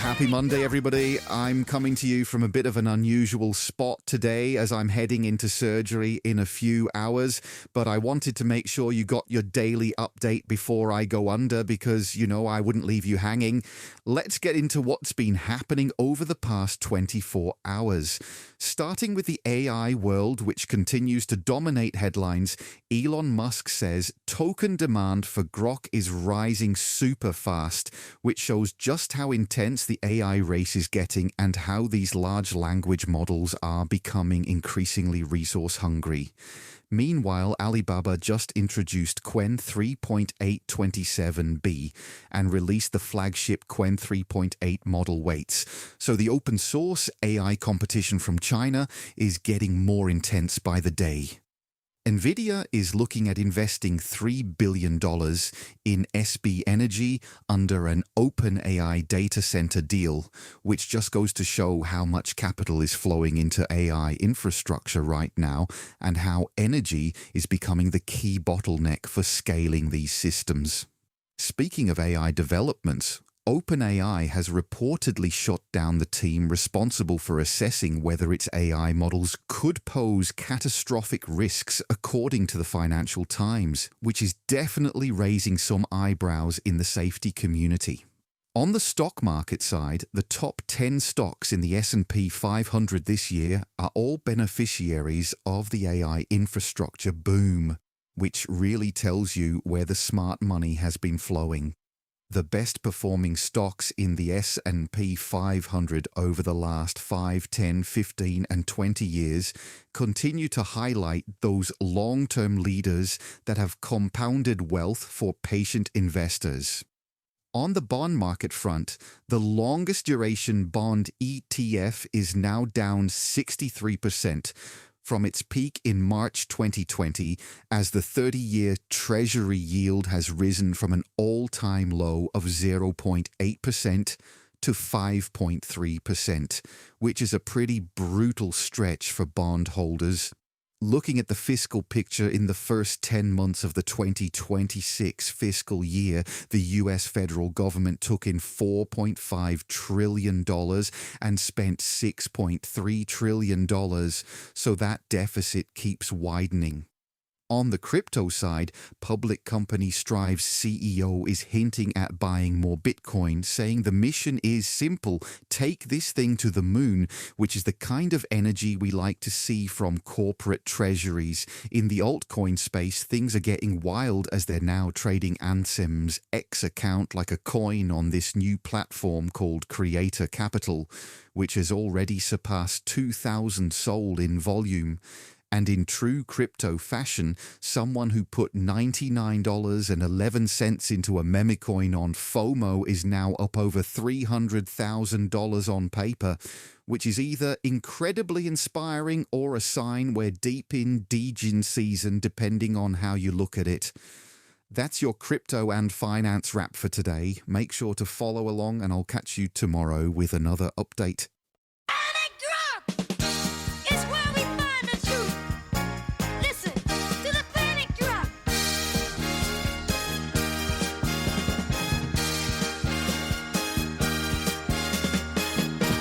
Happy Monday, everybody. I'm coming to you from a bit of an unusual spot today as I'm heading into surgery in a few hours, but I wanted to make sure you got your daily update before I go under because, I wouldn't leave you hanging. Let's get into what's been happening over the past 24 hours. Starting with the AI world, which continues to dominate headlines, Elon Musk says token demand for Grok is rising super fast, which shows just how intense the AI race is getting and how these large language models are becoming increasingly resource hungry. Meanwhile, Alibaba just introduced Qwen 3.827b and released the flagship Qwen 3.8 model weights. So the open source AI competition from China is getting more intense by the day. Nvidia is looking at investing $3 billion in SB Energy under an OpenAI data center deal, which just goes to show how much capital is flowing into AI infrastructure right now and how energy is becoming the key bottleneck for scaling these systems. Speaking of AI developments, OpenAI has reportedly shut down the team responsible for assessing whether its AI models could pose catastrophic risks, according to the Financial Times, which is definitely raising some eyebrows in the safety community. On the stock market side, the top 10 stocks in the S&P 500 this year are all beneficiaries of the AI infrastructure boom, which really tells you where the smart money has been flowing. The best performing stocks in the S&P 500 over the last 5, 10, 15 and 20 years continue to highlight those long-term leaders that have compounded wealth for patient investors. On the bond market front, the longest duration bond ETF is now down 63%. From its peak in March 2020, as the 30-year Treasury yield has risen from an all-time low of 0.8% to 5.3%, which is a pretty brutal stretch for bondholders. Looking at the fiscal picture in the first 10 months of the 2026 fiscal year, the U.S. federal government took in $4.5 trillion and spent $6.3 trillion, so that deficit keeps widening. On the crypto side, public company Strive's CEO is hinting at buying more Bitcoin, saying the mission is simple: take this thing to the moon, which is the kind of energy we like to see from corporate treasuries. In the altcoin space, things are getting wild as they're now trading Anthem's X account like a coin on this new platform called Creator Capital, which has already surpassed 2,000 sold in volume. And in true crypto fashion, someone who put $99.11 into a memecoin on FOMO is now up over $300,000 on paper, which is either incredibly inspiring or a sign we're deep in degen season, depending on how you look at it. That's your crypto and finance wrap for today. Make sure to follow along and I'll catch you tomorrow with another update.